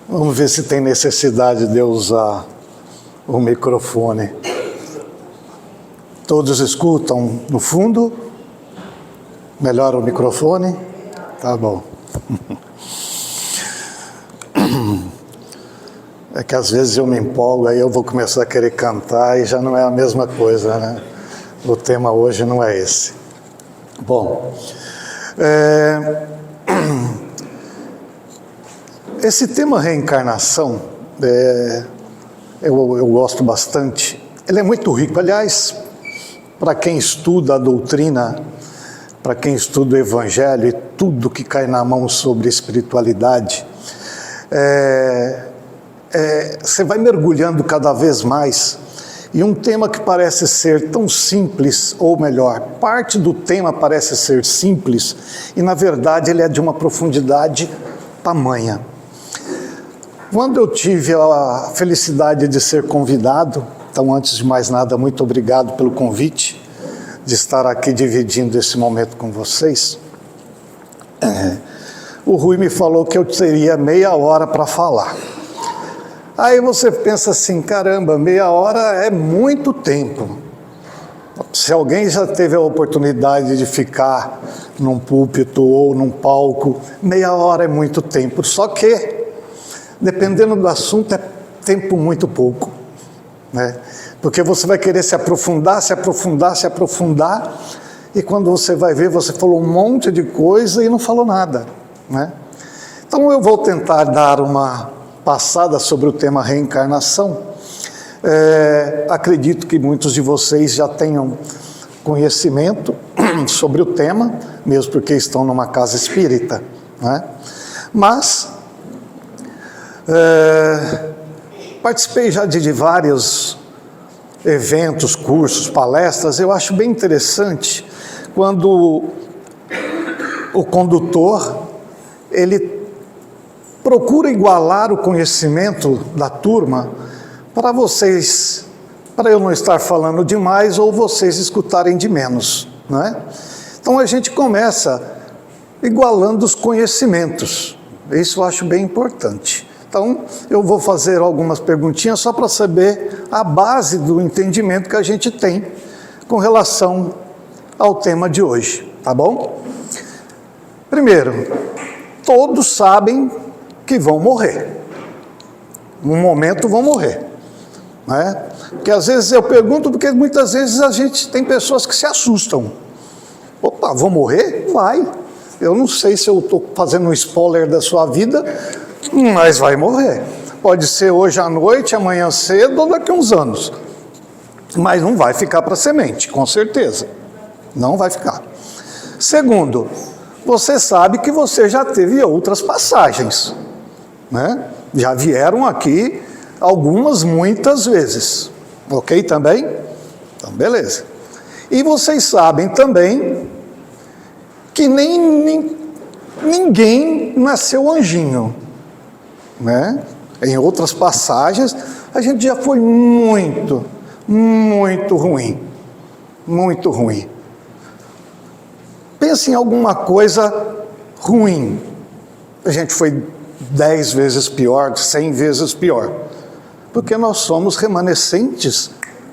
Vamos ver se tem necessidade de eu usar o microfone. Todos escutam no fundo? Melhora o microfone? Tá bom. É que às vezes eu me empolgo, aí eu vou começar a querer cantar e já não é a mesma coisa, né? O tema hoje não é esse. Bom, esse tema reencarnação, eu gosto bastante. Ele é muito rico. Aliás, para quem estuda a doutrina, para quem estuda o Evangelho e tudo que cai na mão sobre espiritualidade, você vai mergulhando cada vez mais. E um tema que parece ser tão simples, ou melhor, parte do tema parece ser simples, e na verdade ele é de uma profundidade tamanha. Quando eu tive a felicidade de ser convidado, então antes de mais nada, muito obrigado pelo convite, de estar aqui dividindo esse momento com vocês. O Rui me falou que eu teria meia hora para falar. Aí você pensa assim, caramba, meia hora é muito tempo. Se alguém já teve a oportunidade de ficar num púlpito ou num palco, meia hora é muito tempo. Só que, dependendo do assunto, é tempo muito pouco, né? Porque você vai querer se aprofundar, e quando você vai ver, você falou um monte de coisa e não falou nada, né? Então eu vou tentar dar uma passada sobre o tema reencarnação. Acredito que muitos de vocês já tenham conhecimento sobre o tema, mesmo porque estão numa casa espírita, né? Mas participei já de vários eventos, cursos, palestras. Eu acho bem interessante quando o condutor, ele procura igualar o conhecimento da turma para eu não estar falando demais ou vocês escutarem de menos, não é? Então a gente começa igualando os conhecimentos. Isso eu acho bem importante. Então eu vou fazer algumas perguntinhas só para saber a base do entendimento que a gente tem com relação ao tema de hoje, tá bom? Primeiro, todos sabem que vão morrer. Num momento vão morrer, né? Porque às vezes eu pergunto, porque muitas vezes a gente tem pessoas que se assustam. Opa, vou morrer? Vai. Eu não sei se eu estou fazendo um spoiler da sua vida, mas vai morrer. Pode ser hoje à noite, amanhã cedo ou daqui a uns anos. Mas não vai ficar para semente, com certeza. Não vai ficar. Segundo, você sabe que você já teve outras passagens, né? Já vieram aqui algumas, muitas vezes. Ok também? Então, beleza. E vocês sabem também que ninguém nasceu anjinho, né? Em outras passagens, a gente já foi muito, muito ruim. Muito ruim. Pense em alguma coisa ruim. A gente foi 10 vezes pior, 100 vezes pior. Porque nós somos remanescentes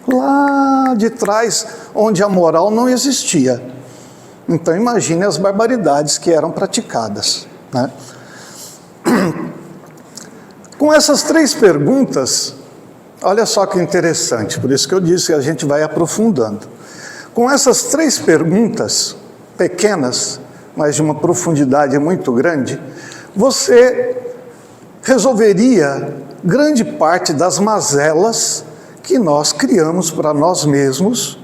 lá de trás, onde a moral não existia. Então imagine as barbaridades que eram praticadas, né? Com essas 3 perguntas, olha só que interessante, por isso que eu disse que a gente vai aprofundando. Com essas 3 perguntas, pequenas, mas de uma profundidade muito grande, você resolveria grande parte das mazelas que nós criamos para nós mesmos,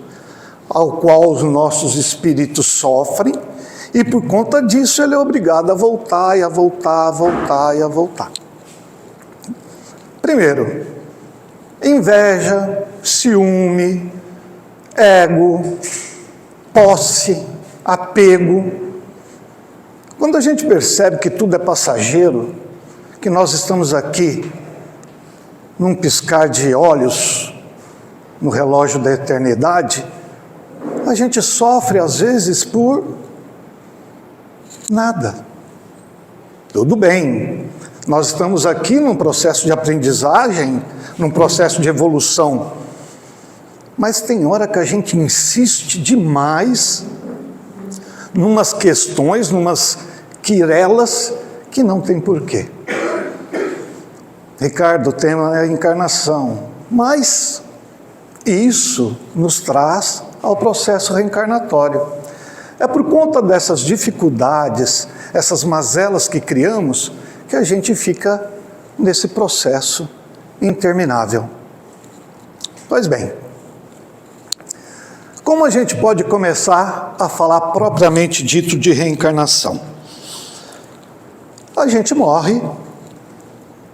ao qual os nossos espíritos sofrem, e por conta disso ele é obrigado a voltar e a voltar, a voltar e a voltar. Primeiro, inveja, ciúme, ego, posse, apego. Quando a gente percebe que tudo é passageiro, que nós estamos aqui num piscar de olhos no relógio da eternidade, a gente sofre às vezes por nada. Tudo bem, nós estamos aqui num processo de aprendizagem, num processo de evolução, mas tem hora que a gente insiste demais numas questões, numas quirelas que não tem porquê. Ricardo, o tema é a encarnação, mas isso nos traz ao processo reencarnatório. É por conta dessas dificuldades, essas mazelas que criamos, que a gente fica nesse processo interminável. Pois bem, como a gente pode começar a falar propriamente dito de reencarnação? A gente morre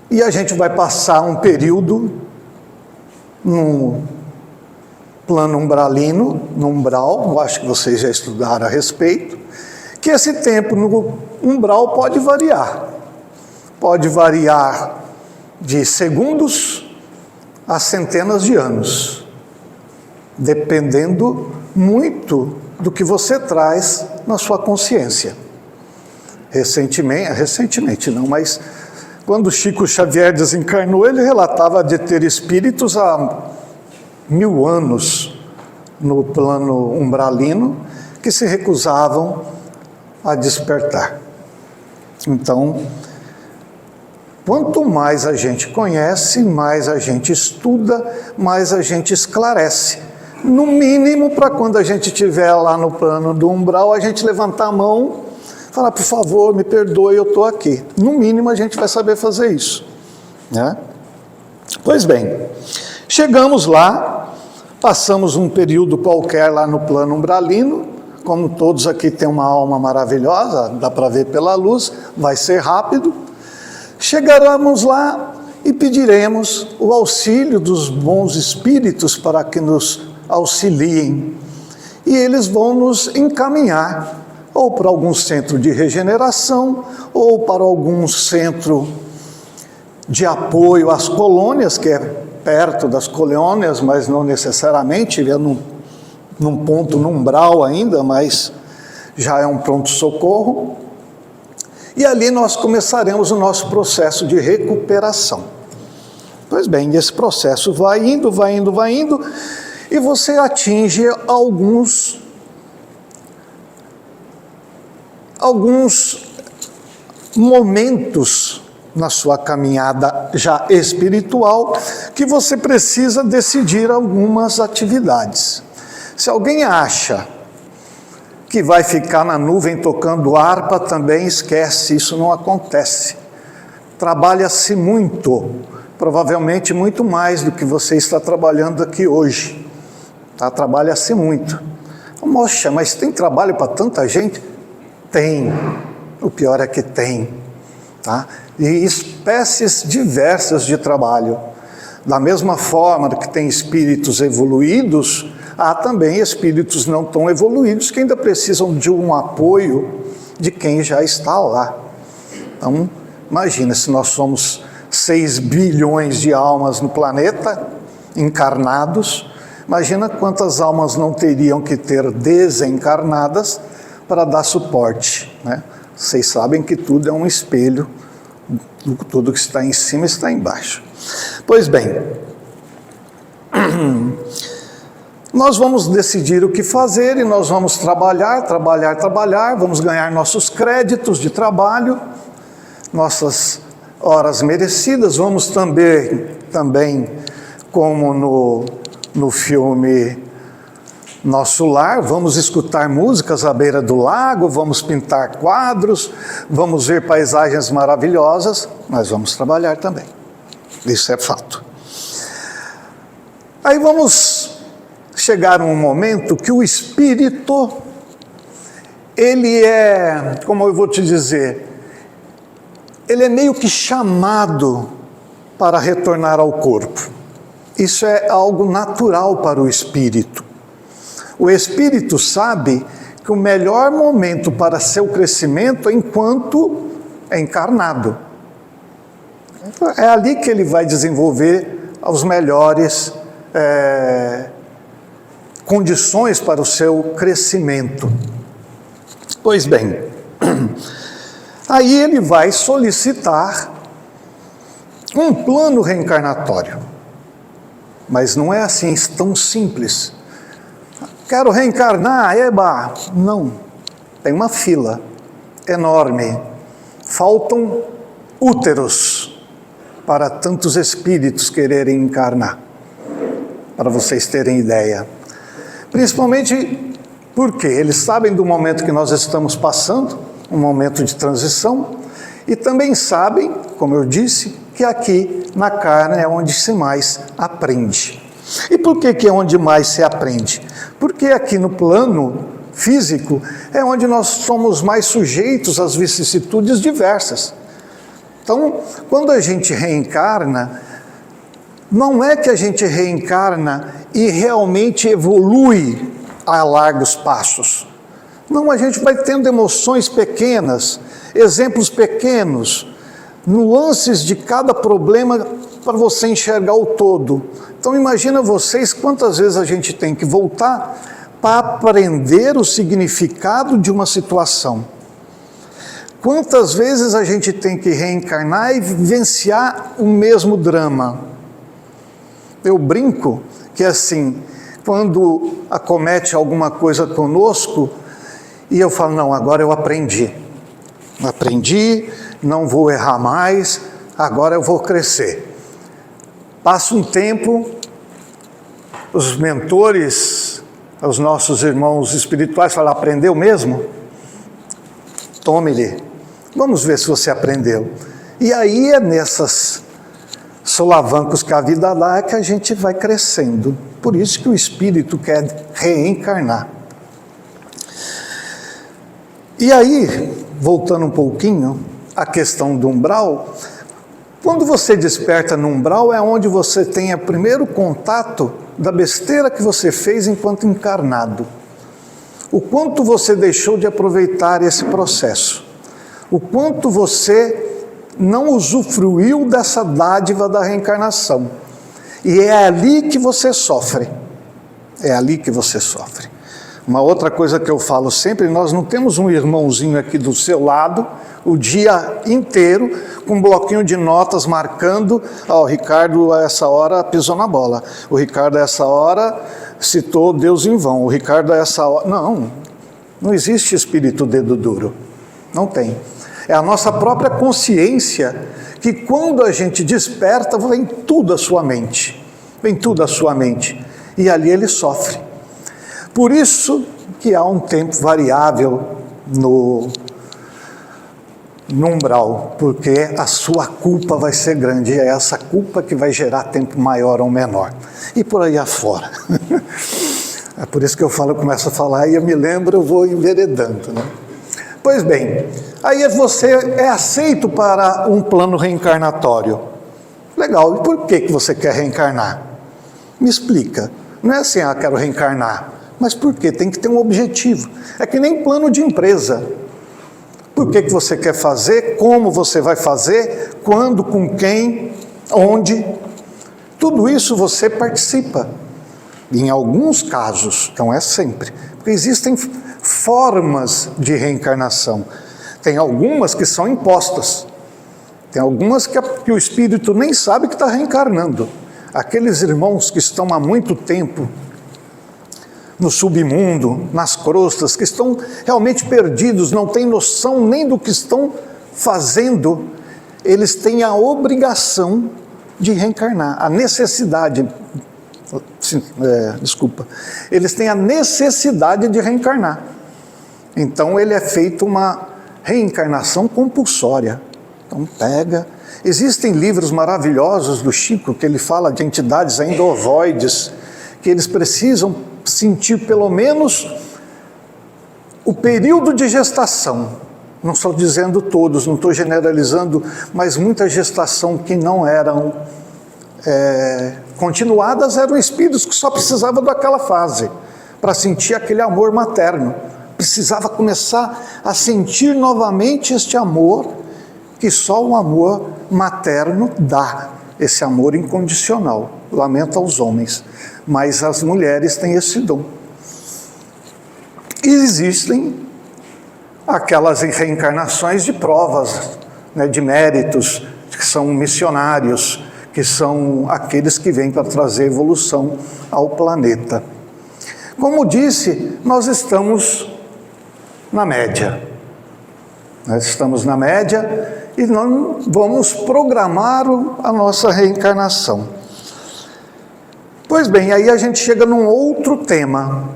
e a gente vai passar um período no plano umbralino, no umbral, eu acho que vocês já estudaram a respeito, que esse tempo no umbral pode variar de segundos a centenas de anos, dependendo muito do que você traz na sua consciência. Recentemente não, mas quando Chico Xavier desencarnou, ele relatava de ter espíritos há 1000 anos no plano umbralino que se recusavam a despertar. Então, quanto mais a gente conhece, mais a gente estuda, mais a gente esclarece. No mínimo, para quando a gente estiver lá no plano do umbral, a gente levantar a mão, falar, por favor, me perdoe, eu estou aqui. No mínimo, a gente vai saber fazer isso, né? Pois bem, chegamos lá, passamos um período qualquer lá no plano umbralino, como todos aqui têm uma alma maravilhosa, dá para ver pela luz, vai ser rápido. Chegaremos lá e pediremos o auxílio dos bons espíritos para que nos auxiliem. E eles vão nos encaminhar ou para algum centro de regeneração, ou para algum centro de apoio às colônias, que é perto das colônias, mas não necessariamente, é num ponto, num umbral ainda, mas já é um pronto-socorro. E ali nós começaremos o nosso processo de recuperação. Pois bem, esse processo vai indo, e você atinge alguns momentos na sua caminhada já espiritual que você precisa decidir algumas atividades. Se alguém acha que vai ficar na nuvem tocando harpa, também esquece, isso não acontece. Trabalha-se muito, provavelmente muito mais do que você está trabalhando aqui hoje. Tá? Trabalha-se muito. Moxa, mas tem trabalho para tanta gente? Tem, o pior é que tem, tá? E espécies diversas de trabalho. Da mesma forma que tem espíritos evoluídos, há também espíritos não tão evoluídos que ainda precisam de um apoio de quem já está lá. Então, imagina, se nós somos 6 bilhões de almas no planeta, encarnados, imagina quantas almas não teriam que ter desencarnadas para dar suporte, né? Vocês sabem que tudo é um espelho, tudo que está em cima está embaixo. Pois bem, nós vamos decidir o que fazer e nós vamos trabalhar, vamos ganhar nossos créditos de trabalho, nossas horas merecidas, vamos também como no filme Nosso Lar, vamos escutar músicas à beira do lago, vamos pintar quadros, vamos ver paisagens maravilhosas, mas vamos trabalhar também. Isso é fato. Aí vamos chegar a um momento que o espírito, ele é, como eu vou te dizer, ele é meio que chamado para retornar ao corpo. Isso é algo natural para o espírito. O espírito sabe que o melhor momento para seu crescimento é enquanto é encarnado. É ali que ele vai desenvolver as melhores condições para o seu crescimento. Pois bem, Aí ele vai solicitar um plano reencarnatório. Mas não é assim tão simples. Quero reencarnar, eba! Não, tem uma fila enorme. Faltam úteros para tantos espíritos quererem encarnar, para vocês terem ideia. Principalmente porque eles sabem do momento que nós estamos passando, um momento de transição, e também sabem, como eu disse, que aqui na carne é onde se mais aprende. E por que é onde mais se aprende? Porque aqui no plano físico é onde nós somos mais sujeitos às vicissitudes diversas. Então, quando a gente reencarna, não é que a gente reencarna e realmente evolui a largos passos. Não, a gente vai tendo emoções pequenas, exemplos pequenos, nuances de cada problema para você enxergar o todo. Então imagina vocês quantas vezes a gente tem que voltar para aprender o significado de uma situação. Quantas vezes a gente tem que reencarnar e vivenciar o mesmo drama. Eu brinco que assim, quando acomete alguma coisa conosco, e eu falo, não, agora eu aprendi, não vou errar mais, agora eu vou crescer. Passa um tempo, os mentores, os nossos irmãos espirituais falam, aprendeu mesmo? Tome-lhe, vamos ver se você aprendeu. E aí é nessas solavancos que a vida dá que a gente vai crescendo. Por isso que o espírito quer reencarnar. E aí, voltando um pouquinho à questão do umbral, quando você desperta no umbral é onde você tem o primeiro contato da besteira que você fez enquanto encarnado. O quanto você deixou de aproveitar esse processo. O quanto você não usufruiu dessa dádiva da reencarnação. E é ali que você sofre. É ali que você sofre. Uma outra coisa que eu falo sempre, nós não temos um irmãozinho aqui do seu lado, o dia inteiro, com um bloquinho de notas marcando, o Ricardo a essa hora pisou na bola, o Ricardo a essa hora citou Deus em vão, o Ricardo a essa hora... Não existe espírito dedo duro, não tem. É a nossa própria consciência que quando a gente desperta, vem tudo à sua mente, e ali ele sofre. Por isso que há um tempo variável no umbral, porque a sua culpa vai ser grande, e é essa culpa que vai gerar tempo maior ou menor. E por aí afora. É por isso que eu começo a falar e eu me lembro, eu vou enveredando, né? Pois bem, aí você é aceito para um plano reencarnatório. Legal, e por que você quer reencarnar? Me explica. Não é assim, quero reencarnar. Mas por quê? Tem que ter um objetivo. É que nem plano de empresa. Por que você quer fazer? Como você vai fazer? Quando? Com quem? Onde? Tudo isso você participa. Em alguns casos, não é sempre. Porque existem formas de reencarnação. Tem algumas que são impostas. Tem algumas que o espírito nem sabe que está reencarnando. Aqueles irmãos que estão há muito tempo no submundo, nas crostas, que estão realmente perdidos, não têm noção nem do que estão fazendo, eles têm a obrigação de reencarnar, a necessidade, eles têm a necessidade de reencarnar. Então ele é feito uma reencarnação compulsória. Então pega, existem livros maravilhosos do Chico, que ele fala de entidades ainda ovoides, que eles precisam sentir pelo menos o período de gestação. Não estou dizendo todos, não estou generalizando, mas muita gestação que não eram continuadas eram espíritos que só precisavam daquela fase para sentir aquele amor materno. Precisava começar a sentir novamente este amor que só o amor materno dá, esse amor incondicional. Lamento aos homens, mas as mulheres têm esse dom. E existem aquelas reencarnações de provas, né, de méritos, que são missionários, que são aqueles que vêm para trazer evolução ao planeta. Como disse, nós estamos na média. Nós estamos na média e nós vamos programar a nossa reencarnação. Pois bem, aí a gente chega num outro tema.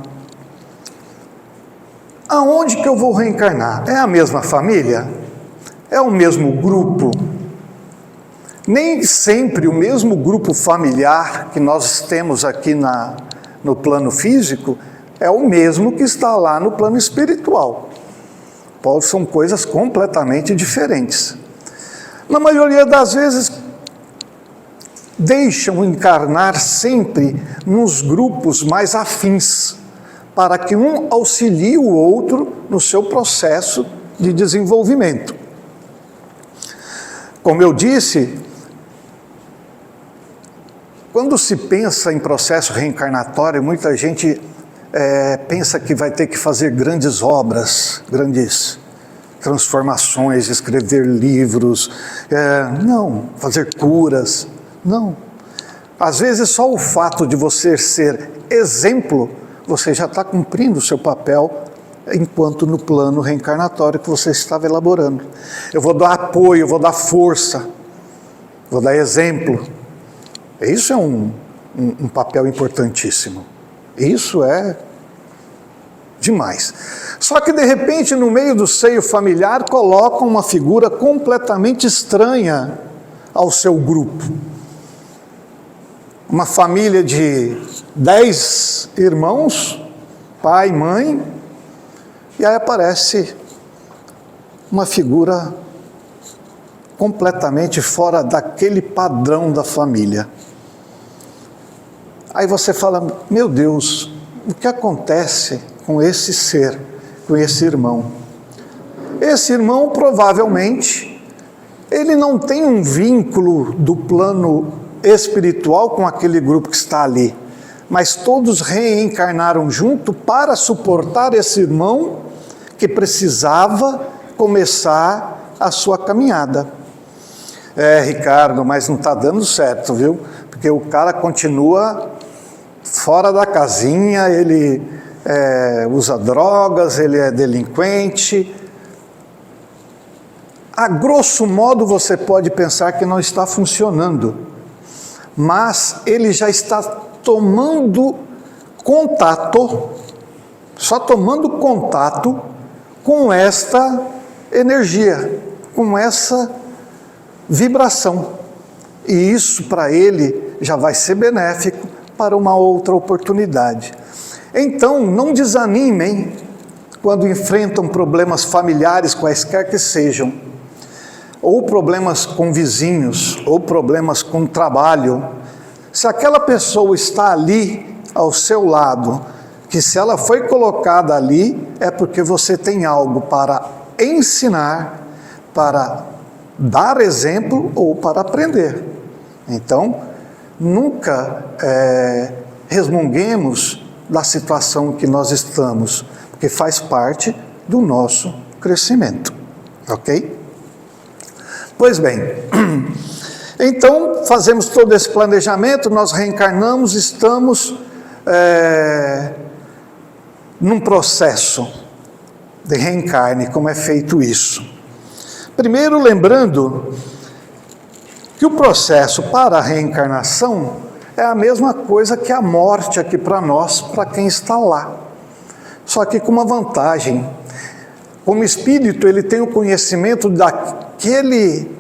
Aonde que eu vou reencarnar? É a mesma família? É o mesmo grupo? Nem sempre o mesmo grupo familiar que nós temos aqui no plano físico é o mesmo que está lá no plano espiritual. São coisas completamente diferentes. Na maioria das vezes, deixam encarnar sempre nos grupos mais afins, para que um auxilie o outro no seu processo de desenvolvimento. Como eu disse, quando se pensa em processo reencarnatório, muita gente pensa que vai ter que fazer grandes obras, grandes transformações, escrever livros, não, fazer curas, não. Às vezes só o fato de você ser exemplo, você já está cumprindo o seu papel enquanto no plano reencarnatório que você estava elaborando. Eu vou dar apoio, eu vou dar força, vou dar exemplo. Isso é um papel importantíssimo. Isso é demais. Só que de repente no meio do seio familiar colocam uma figura completamente estranha ao seu grupo. Uma família de 10 irmãos, pai, mãe, e aí aparece uma figura completamente fora daquele padrão da família. Aí você fala, meu Deus, o que acontece com esse ser, com esse irmão? Esse irmão provavelmente, ele não tem um vínculo do plano espiritual com aquele grupo que está ali, mas todos reencarnaram junto para suportar esse irmão que precisava começar a sua caminhada. Ricardo, mas não está dando certo, viu? Porque o cara continua fora da casinha, ele usa drogas, ele é delinquente. A grosso modo você pode pensar que não está funcionando, mas ele já está tomando contato, só tomando contato com esta energia, com essa vibração. E isso para ele já vai ser benéfico para uma outra oportunidade. Então, não desanimem quando enfrentam problemas familiares, quaisquer que sejam, ou problemas com vizinhos, ou problemas com trabalho. Se aquela pessoa está ali ao seu lado, que se ela foi colocada ali, é porque você tem algo para ensinar, para dar exemplo ou para aprender. Então, nunca resmunguemos da situação que nós estamos, porque faz parte do nosso crescimento, ok? Pois bem, então fazemos todo esse planejamento, nós reencarnamos, estamos num processo de reencarne. Como é feito isso? Primeiro, lembrando que o processo para a reencarnação é a mesma coisa que a morte aqui para nós, para quem está lá. Só que com uma vantagem. Como espírito, ele tem o conhecimento daquele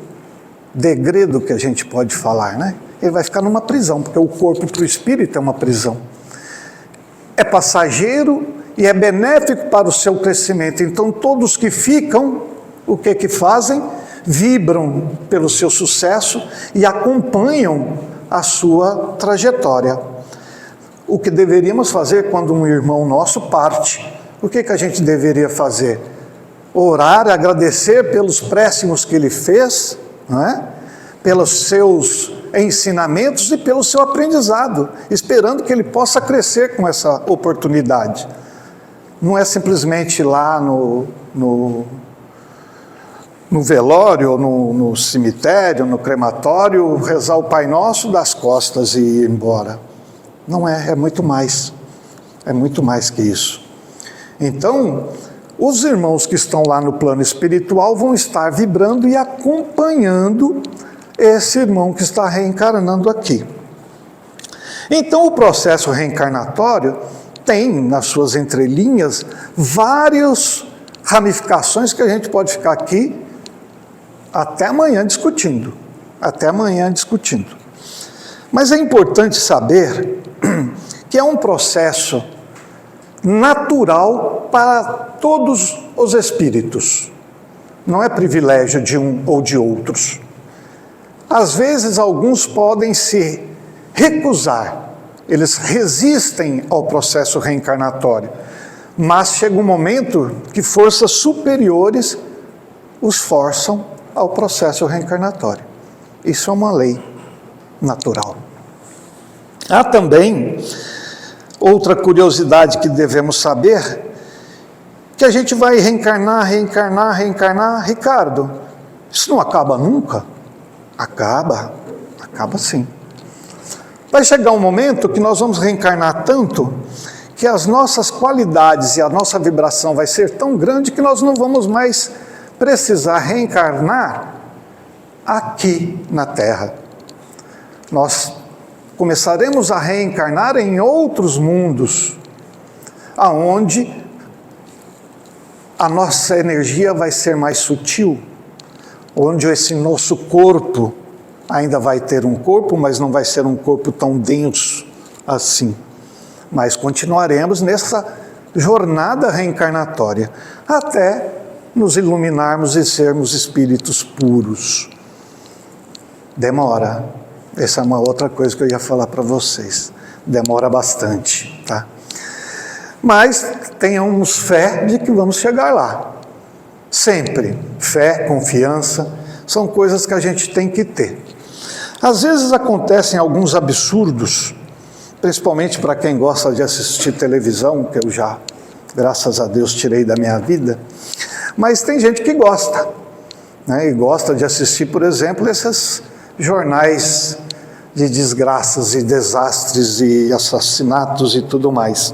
degredo que a gente pode falar, né? Ele vai ficar numa prisão, porque o corpo para o espírito é uma prisão. É passageiro e é benéfico para o seu crescimento. Então, todos que ficam, o que fazem? Vibram pelo seu sucesso e acompanham a sua trajetória. O que deveríamos fazer quando um irmão nosso parte? O que a gente deveria fazer? Orar, agradecer pelos préstimos que ele fez, não é? Pelos seus ensinamentos e pelo seu aprendizado, esperando que ele possa crescer com essa oportunidade. não é simplesmente ir lá no velório, ou no cemitério, no crematório, rezar o Pai Nosso, dar as costas e ir embora. Não é, é muito mais. É muito mais que isso. Então, os irmãos que estão lá no plano espiritual vão estar vibrando e acompanhando esse irmão que está reencarnando aqui. Então, o processo reencarnatório tem, nas suas entrelinhas, várias ramificações que a gente pode ficar aqui até amanhã discutindo. Até amanhã discutindo. Mas é importante saber que é um processo natural para todos os espíritos. Não é privilégio de um ou de outros. Às vezes, alguns podem se recusar, eles resistem ao processo reencarnatório, mas chega um momento que forças superiores os forçam ao processo reencarnatório. Isso é uma lei natural. Há também outra curiosidade que devemos saber, que a gente vai reencarnar. Ricardo, isso não acaba nunca? Acaba sim. Vai chegar um momento que nós vamos reencarnar tanto, que as nossas qualidades e a nossa vibração vai ser tão grande que nós não vamos mais precisar reencarnar aqui na Terra. Nós começaremos a reencarnar em outros mundos, aonde a nossa energia vai ser mais sutil, onde esse nosso corpo ainda vai ter um corpo, mas não vai ser um corpo tão denso assim. Mas continuaremos nessa jornada reencarnatória, até nos iluminarmos e sermos espíritos puros. Demora. Essa é uma outra coisa que eu ia falar para vocês. Demora bastante, tá? Mas tenhamos fé de que vamos chegar lá. Sempre. Fé, confiança, são coisas que a gente tem que ter. Às vezes acontecem alguns absurdos, principalmente para quem gosta de assistir televisão, que eu já, graças a Deus, tirei da minha vida. Mas tem gente que gosta, né? E gosta de assistir, por exemplo, esses jornais de desgraças e desastres e assassinatos e tudo mais.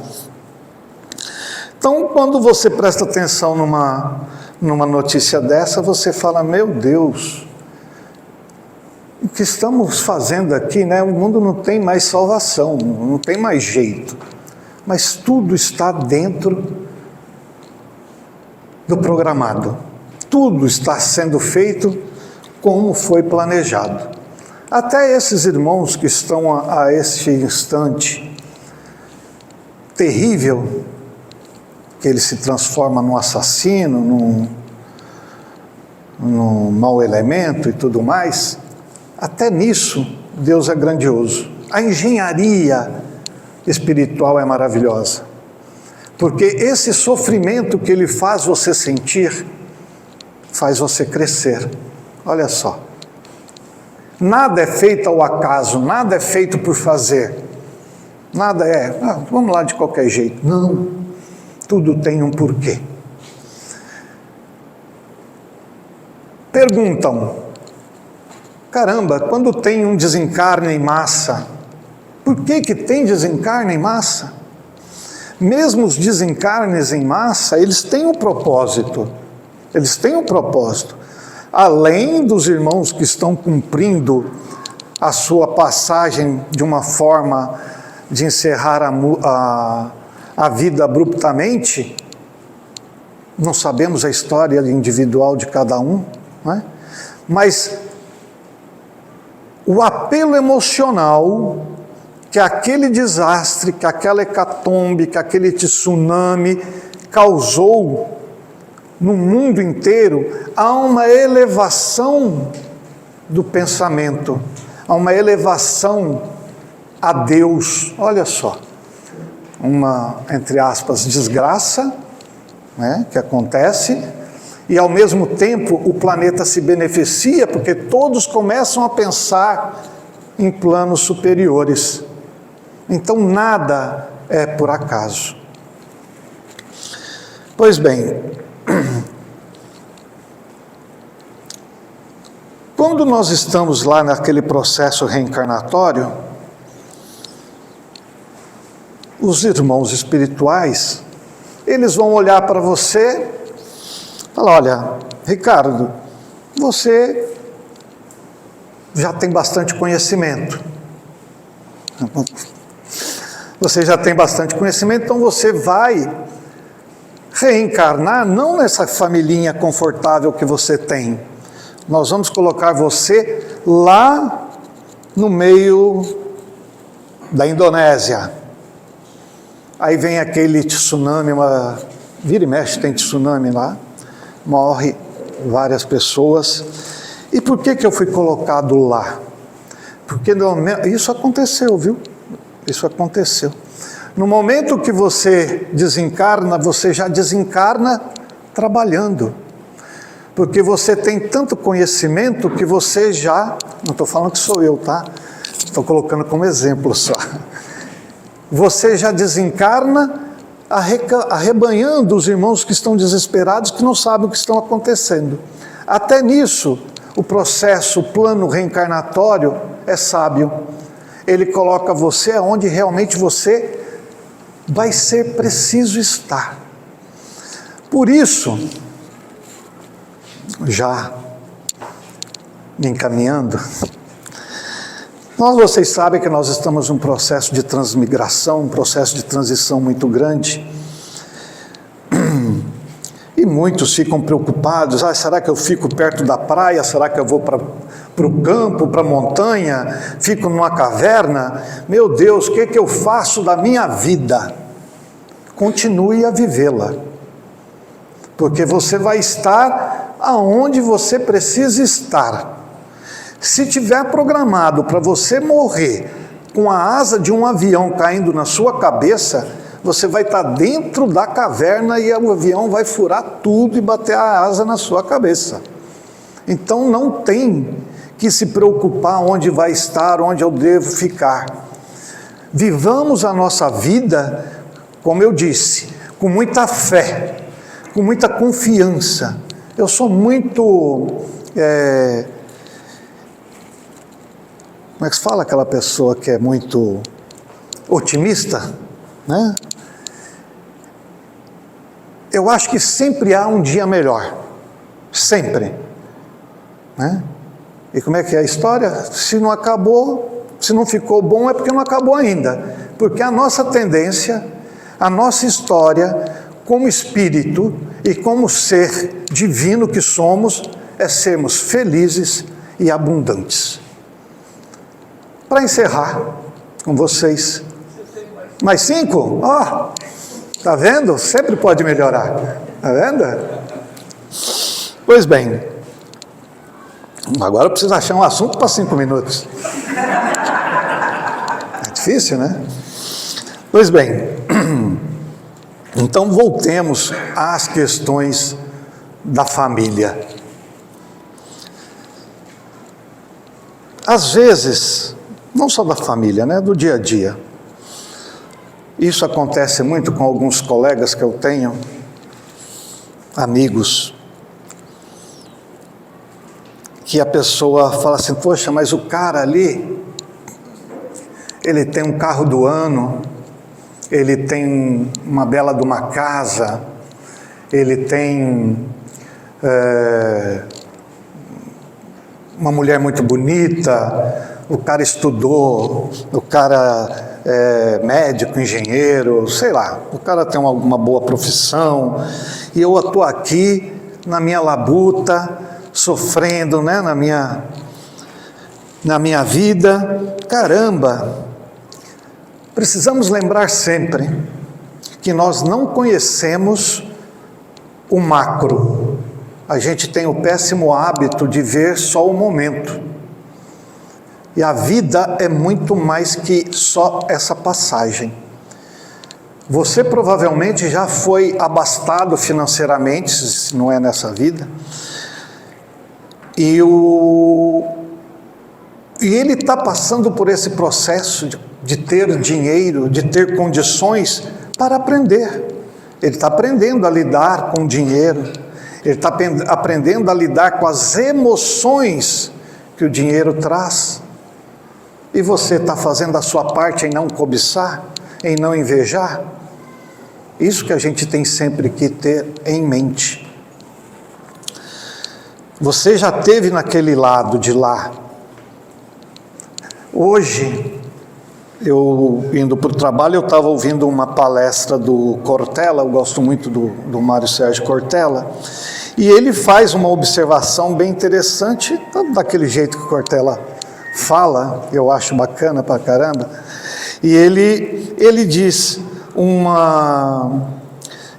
Então, quando você presta atenção numa notícia dessa, você fala, meu Deus, o que estamos fazendo aqui, né? O mundo não tem mais salvação, não tem mais jeito. Mas tudo está dentro do programado. Tudo está sendo feito como foi planejado. Até esses irmãos que estão a este instante terrível, que ele se transforma num assassino, num mau elemento e tudo mais, até nisso Deus é grandioso. A engenharia espiritual é maravilhosa, porque esse sofrimento que ele faz você sentir, faz você crescer. Olha só. Nada é feito ao acaso, nada é feito por fazer. Nada é, vamos lá de qualquer jeito. Não, tudo tem um porquê. Perguntam, caramba, quando tem um desencarne em massa, por que tem desencarne em massa? Mesmo os desencarnes em massa, eles têm um propósito. Eles têm um propósito. Além dos irmãos que estão cumprindo a sua passagem de uma forma de encerrar a vida abruptamente, não sabemos a história individual de cada um, né? Mas o apelo emocional que aquele desastre, que aquela hecatombe, que aquele tsunami causou no mundo inteiro, há uma elevação do pensamento, há uma elevação a Deus. Olha só, uma, entre aspas, desgraça, né, que acontece, e ao mesmo tempo o planeta se beneficia, porque todos começam a pensar em planos superiores. Então nada é por acaso. Pois bem, quando nós estamos lá naquele processo reencarnatório, os irmãos espirituais, eles vão olhar para você e falar: olha, Ricardo, você já tem bastante conhecimento. Você já tem bastante conhecimento, então você vai reencarnar não nessa familhinha confortável que você tem. Nós vamos colocar você lá no meio da Indonésia. Aí vem aquele tsunami, vira e mexe tem tsunami lá, morre várias pessoas. E por que eu fui colocado lá? Porque isso aconteceu, viu? Isso aconteceu. No momento que você desencarna, você já desencarna trabalhando. Porque você tem tanto conhecimento que você já... Não estou falando que sou eu, tá? Estou colocando como exemplo só. Você já desencarna arrebanhando os irmãos que estão desesperados, que não sabem o que estão acontecendo. Até nisso, o processo, o plano reencarnatório é sábio. Ele coloca você onde realmente você vai ser preciso estar. Por isso, já me encaminhando, vocês sabem que nós estamos num processo de transmigração, um processo de transição muito grande. E muitos ficam preocupados: será que eu fico perto da praia? Será que eu vou para o campo, para a montanha? Fico numa caverna? Meu Deus, o que eu faço da minha vida? Continue a vivê-la, porque você vai estar aonde você precisa estar. Se tiver programado para você morrer com a asa de um avião caindo na sua cabeça, você vai estar dentro da caverna e o avião vai furar tudo e bater a asa na sua cabeça. Então não tem que se preocupar onde vai estar, onde eu devo ficar. Vivamos a nossa vida, como eu disse, com muita fé, com muita confiança. Eu sou muito... como é que se fala aquela pessoa que é muito otimista, né? Eu acho que sempre há um dia melhor, sempre, né? E como é que é a história? Se não acabou, se não ficou bom, é porque não acabou ainda, porque a nossa tendência, a nossa história, como espírito e como ser divino que somos, é sermos felizes e abundantes. Para encerrar com vocês, mais 5? Tá vendo? Sempre pode melhorar, tá vendo? Pois bem, agora eu preciso achar um assunto para 5 minutos. É difícil, né? Pois bem, então voltemos às questões da família. Às vezes, não só da família, né, do dia a dia. Isso acontece muito com alguns colegas que eu tenho, amigos, que a pessoa fala assim: poxa, mas o cara ali, ele tem um carro do ano, ele tem uma bela de uma casa, ele tem uma mulher muito bonita, o cara estudou, o cara é médico, engenheiro, sei lá, o cara tem uma boa profissão, e eu estou aqui na minha labuta, sofrendo, né, na minha vida. Caramba, precisamos lembrar sempre que nós não conhecemos o macro. A gente tem o péssimo hábito de ver só o momento. E a vida é muito mais que só essa passagem. Você provavelmente já foi abastado financeiramente, se não é nessa vida, e ele está passando por esse processo de ter dinheiro, de ter condições para aprender. Ele está aprendendo a lidar com o dinheiro, ele está aprendendo a lidar com as emoções que o dinheiro traz. E você está fazendo a sua parte em não cobiçar, em não invejar? Isso que a gente tem sempre que ter em mente. Você já esteve naquele lado de lá. Hoje, eu indo para o trabalho, eu estava ouvindo uma palestra do Cortella, eu gosto muito do Mário Sérgio Cortella, e ele faz uma observação bem interessante, daquele jeito que o Cortella fala, eu acho bacana pra caramba, e ele diz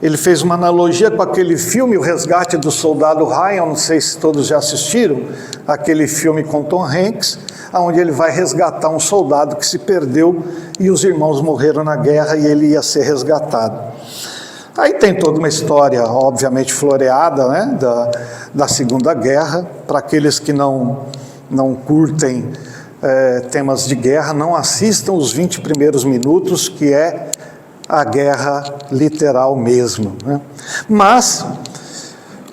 ele fez uma analogia com aquele filme, O Resgate do Soldado Ryan, não sei se todos já assistiram, aquele filme com Tom Hanks, onde ele vai resgatar um soldado que se perdeu e os irmãos morreram na guerra e ele ia ser resgatado. Aí tem toda uma história, obviamente floreada, né, da Segunda Guerra. Para aqueles que não curtem temas de guerra, não assistam os 20 primeiros minutos, que é a guerra literal mesmo, né? Mas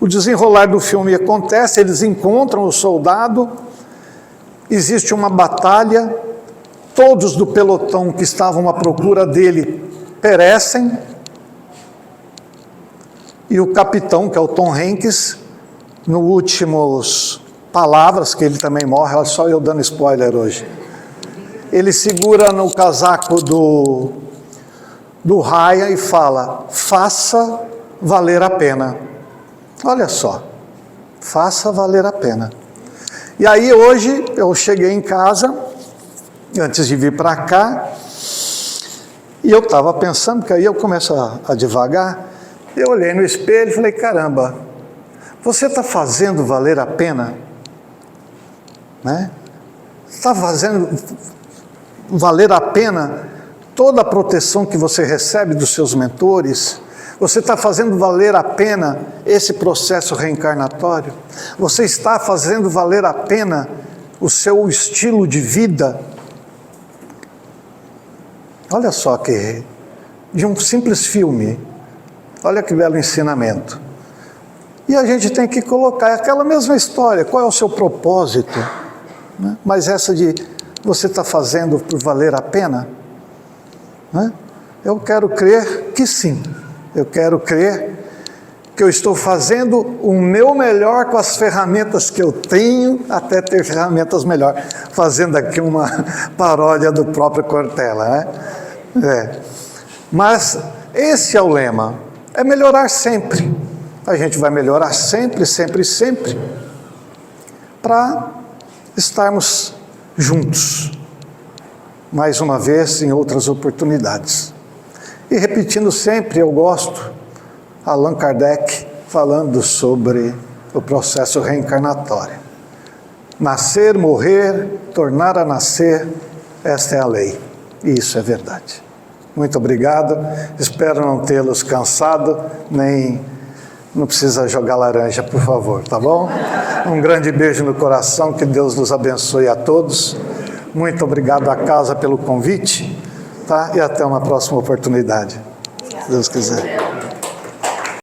o desenrolar do filme acontece, eles encontram o soldado, existe uma batalha, todos do pelotão que estavam à procura dele perecem, e o capitão, que é o Tom Hanks, no últimos palavras, que ele também morre, olha só eu dando spoiler hoje, ele segura no casaco do Ryan e fala: faça valer a pena. Olha só, faça valer a pena. E aí hoje eu cheguei em casa, antes de vir para cá, e eu estava pensando, que aí eu começo a devagar, eu olhei no espelho e falei: caramba, você está fazendo valer a pena? Né? Está fazendo valer a pena toda a proteção que você recebe dos seus mentores? Você está fazendo valer a pena esse processo reencarnatório? Você está fazendo valer a pena o seu estilo de vida? Olha só que, de um simples filme, olha que belo ensinamento. E a gente tem que colocar aquela mesma história, qual é o seu propósito? Né? Mas essa de você está fazendo por valer a pena? Né? Eu quero crer que sim, eu quero crer que eu estou fazendo o meu melhor com as ferramentas que eu tenho, até ter ferramentas melhores, fazendo aqui uma paródia do próprio Cortella, né? Mas esse é o lema, é melhorar sempre. A gente vai melhorar sempre, sempre, sempre, para estarmos juntos, mais uma vez, em outras oportunidades. E repetindo sempre, eu gosto, Allan Kardec falando sobre o processo reencarnatório. Nascer, morrer, tornar a nascer, esta é a lei. E isso é verdade. Muito obrigado, espero não tê-los cansado, nem... Não precisa jogar laranja, por favor, tá bom? Um grande beijo no coração, que Deus nos abençoe a todos. Muito obrigado à casa pelo convite, tá? E até uma próxima oportunidade, se Deus quiser.